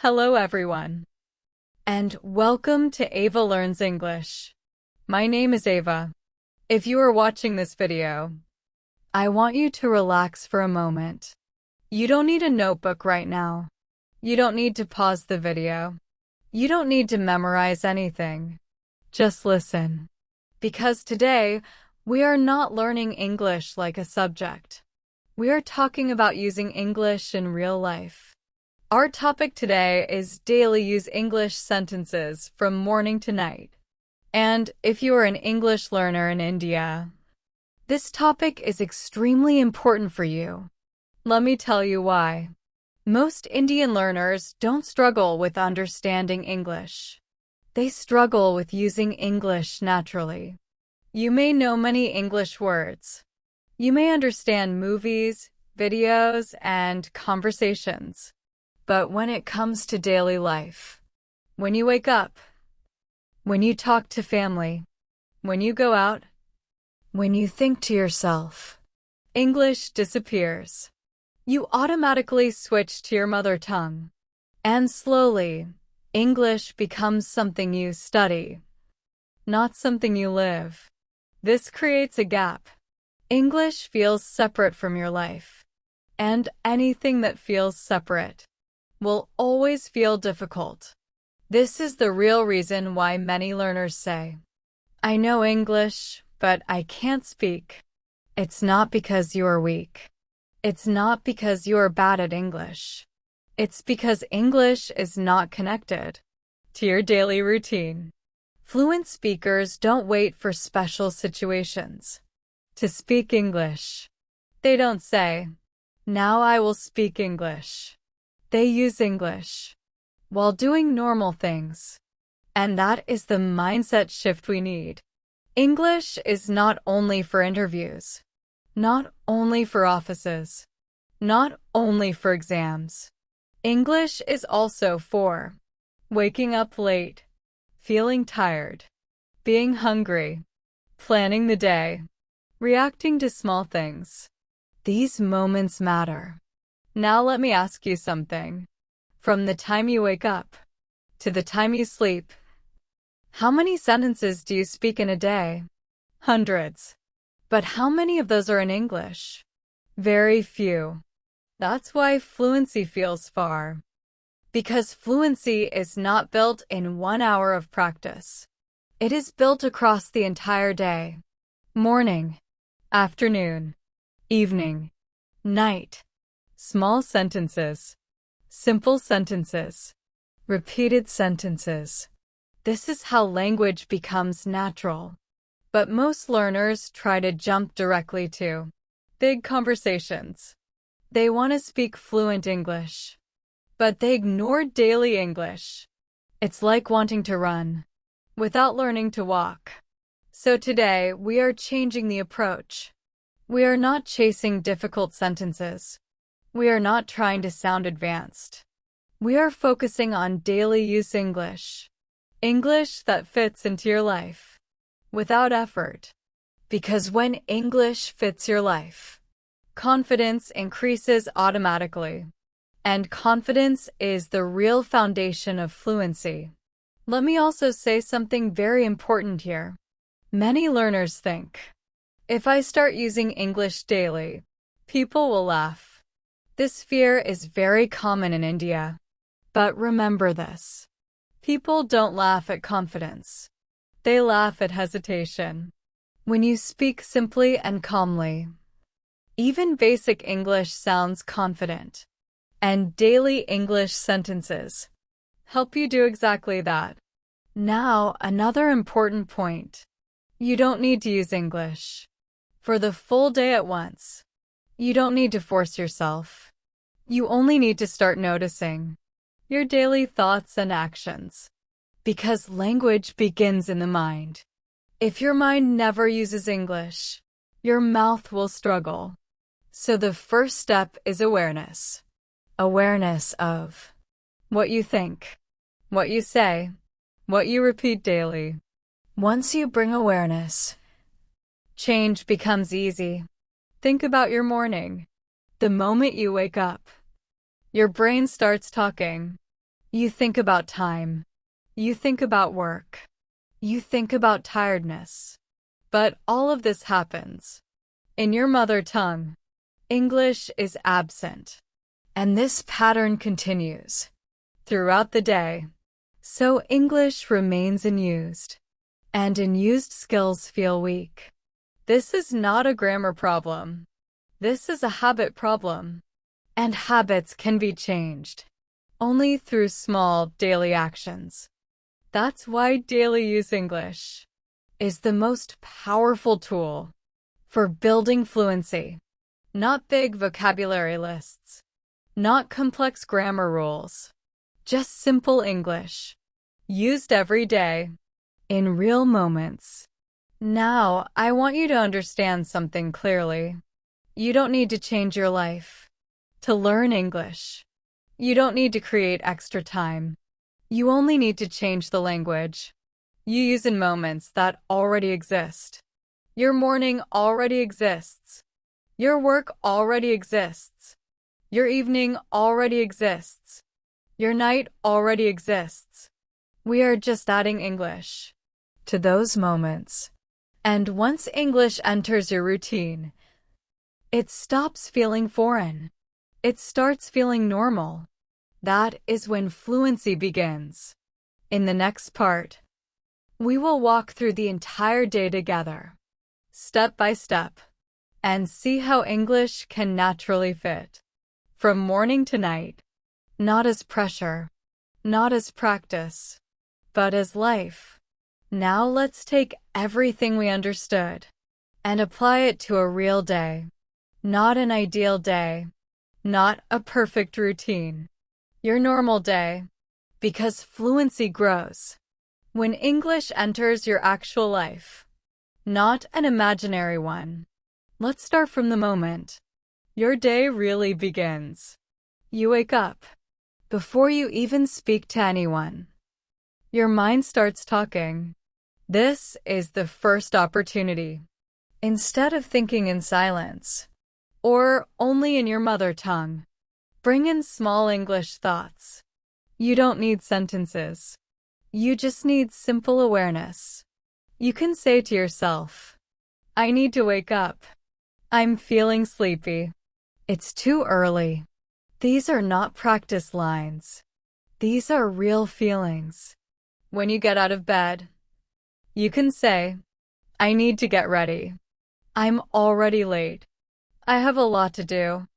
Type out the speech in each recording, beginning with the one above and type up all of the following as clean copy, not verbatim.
Hello everyone, and welcome to Ava Learns English. My name is Ava. If you are watching this video, I want you to relax for a moment. You don't need a notebook right now. You don't need to pause the video. You don't need to memorize anything. Just listen. Because today, we are not learning English like a subject. We are talking about using English in real life. Our topic today is daily use English sentences from morning to night. And if you are an English learner in India, this topic is extremely important for you. Let me tell you why. Most Indian learners don't struggle with understanding English. They struggle with using English naturally. You may know many English words. You may understand movies, videos, and conversations. But when it comes to daily life, when you wake up, when you talk to family, when you go out, when you think to yourself, English disappears. You automatically switch to your mother tongue. And slowly, English becomes something you study, not something you live. This creates a gap. English feels separate from your life. And anything that feels separate will always feel difficult. This is the real reason why many learners say, I know English, but I can't speak. It's not because you are weak. It's not because you are bad at English. It's because English is not connected to your daily routine. Fluent speakers don't wait for special situations to speak English. They don't say, now I will speak English. They use English while doing normal things. And that is the mindset shift we need. English is not only for interviews, not only for offices, not only for exams. English is also for waking up late, feeling tired, being hungry, planning the day, reacting to small things. These moments matter. Now let me ask you something. From the time you wake up to the time you sleep, how many sentences do you speak in a day? Hundreds. But how many of those are in English? Very few. That's why fluency feels far. Because fluency is not built in 1 hour of practice. It is built across the entire day. Morning, afternoon, evening, night. Small sentences, simple sentences, repeated sentences. This is how language becomes natural. But most learners try to jump directly to big conversations. They want to speak fluent English, but they ignore daily English. It's like wanting to run without learning to walk. So today, we are changing the approach. We are not chasing difficult sentences. We are not trying to sound advanced. We are focusing on daily use English. English that fits into your life without effort. Because when English fits your life, confidence increases automatically. And confidence is the real foundation of fluency. Let me also say something very important here. Many learners think, if I start using English daily, people will laugh. This fear is very common in India. But remember this. People don't laugh at confidence. They laugh at hesitation. When you speak simply and calmly, even basic English sounds confident. And daily English sentences help you do exactly that. Now, another important point. You don't need to use English for the full day at once. You don't need to force yourself. You only need to start noticing your daily thoughts and actions. Because language begins in the mind. If your mind never uses English, your mouth will struggle. So the first step is awareness. Awareness of what you think, what you say, what you repeat daily. Once you bring awareness, change becomes easy. Think about your morning. The moment you wake up, your brain starts talking. You think about time. You think about work. You think about tiredness. But all of this happens in your mother tongue. English is absent. And this pattern continues throughout the day. So English remains unused. And unused skills feel weak. This is not a grammar problem. This is a habit problem. And habits can be changed only through small daily actions. That's why daily use English is the most powerful tool for building fluency. Not big vocabulary lists, not complex grammar rules, just simple English, used every day, in real moments. Now, I want you to understand something clearly. You don't need to change your life to learn English. You don't need to create extra time. You only need to change the language you use in moments that already exist. Your morning already exists. Your work already exists. Your evening already exists. Your night already exists. We are just adding English to those moments. And once English enters your routine, it stops feeling foreign. It starts feeling normal. That is when fluency begins. In the next part, we will walk through the entire day together, step by step, and see how English can naturally fit from morning to night, not as pressure, not as practice, but as life. Now let's take everything we understood and apply it to a real day, not an ideal day, not a perfect routine, your normal day, because fluency grows when English enters your actual life, not an imaginary one. Let's start from the moment your day really begins. You wake up. Before you even speak to anyone, your mind starts talking. This is the first opportunity. Instead of thinking in silence, or only in your mother tongue, bring in small English thoughts. You don't need sentences. You just need simple awareness. You can say to yourself, I need to wake up. I'm feeling sleepy. It's too early. These are not practice lines. These are real feelings. When you get out of bed, you can say, I need to get ready. I'm already late. I have a lot to do.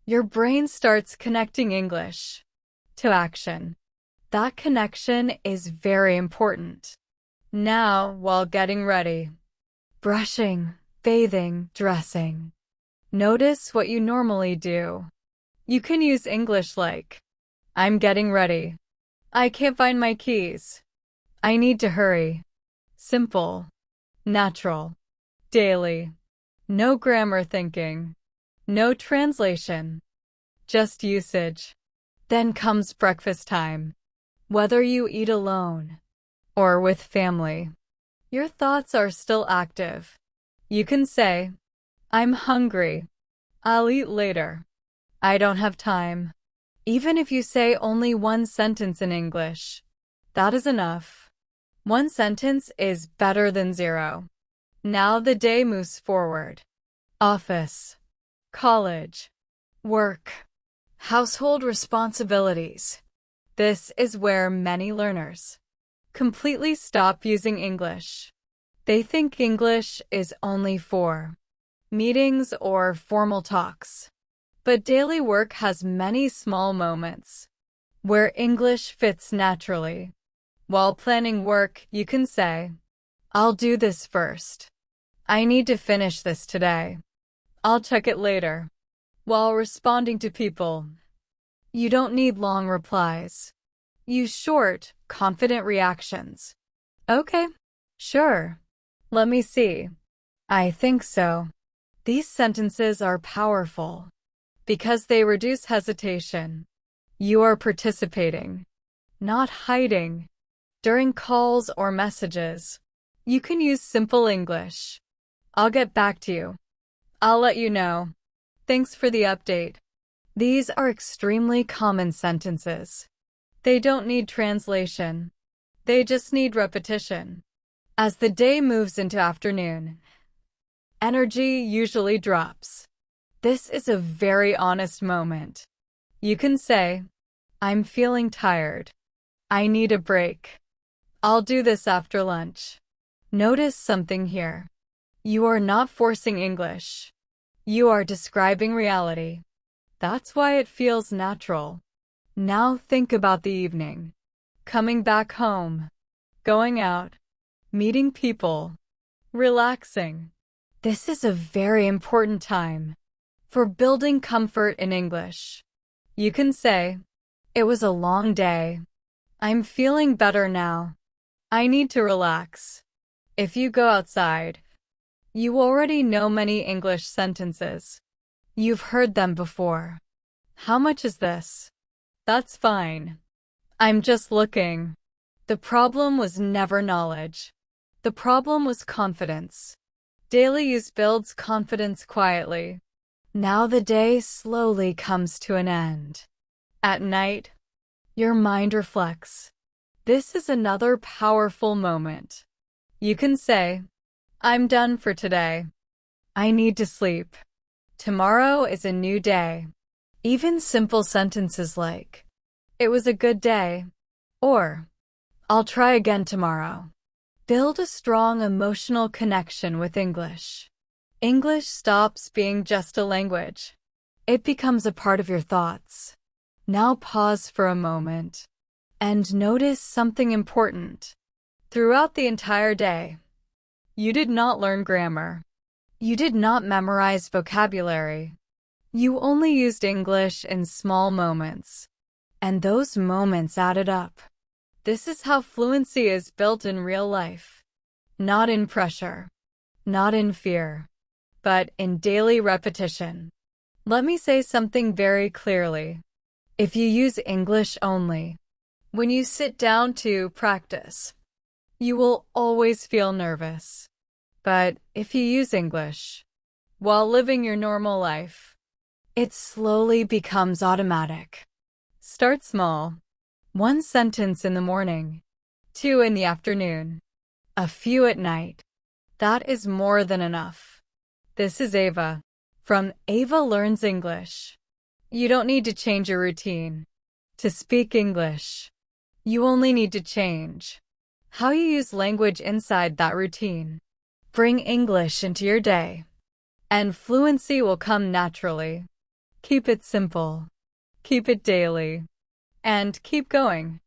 Your brain starts connecting English to action. That connection is very important. Now, while getting ready, brushing, bathing, dressing, notice what you normally do. You can use English like, I'm getting ready. I can't find my keys. I need to hurry. Simple, natural, daily. No grammar thinking. No translation, just usage. Then comes breakfast time. Whether you eat alone or with family, your thoughts are still active. You can say, I'm hungry. I'll eat later. I don't have time. Even if you say only one sentence in English, that is enough. One sentence is better than zero. Now the day moves forward. Office, college, work, household responsibilities. This is where many learners completely stop using English. They think English is only for meetings or formal talks. But daily work has many small moments where English fits naturally. While planning work, you can say, I'll do this first. I need to finish this today. I'll check it later. While responding to people, you don't need long replies. Use short, confident reactions. Okay, sure. Let me see. I think so. These sentences are powerful because they reduce hesitation. You are participating, not hiding. During calls or messages, you can use simple English. I'll get back to you. I'll let you know. Thanks for the update. These are extremely common sentences. They don't need translation. They just need repetition. As the day moves into afternoon, energy usually drops. This is a very honest moment. You can say, I'm feeling tired. I need a break. I'll do this after lunch. Notice something here. You are not forcing English. You are describing reality. That's why it feels natural. Now think about the evening. Coming back home. Going out. Meeting people. Relaxing. This is a very important time for building comfort in English. You can say, it was a long day. I'm feeling better now. I need to relax. If you go outside, you already know many English sentences. You've heard them before. How much is this? That's fine. I'm just looking. The problem was never knowledge. The problem was confidence. Daily use builds confidence quietly. Now the day slowly comes to an end. At night, your mind reflects. This is another powerful moment. You can say, I'm done for today. I need to sleep. Tomorrow is a new day. Even simple sentences like, it was a good day, or, I'll try again tomorrow, build a strong emotional connection with English. English stops being just a language. It becomes a part of your thoughts. Now pause for a moment and notice something important. Throughout the entire day, you did not learn grammar. You did not memorize vocabulary. You only used English in small moments, and those moments added up. This is how fluency is built in real life. Not in pressure, not in fear, but in daily repetition. Let me say something very clearly. If you use English only, when you sit down to practice, you will always feel nervous. But if you use English while living your normal life, it slowly becomes automatic. Start small. 1 sentence in the morning, 2 in the afternoon, a few at night. That is more than enough. This is Ava from Ava Learns English. You don't need to change your routine to speak English. You only need to change how you use language inside that routine. Bring English into your day, and fluency will come naturally. Keep it simple, keep it daily, and keep going.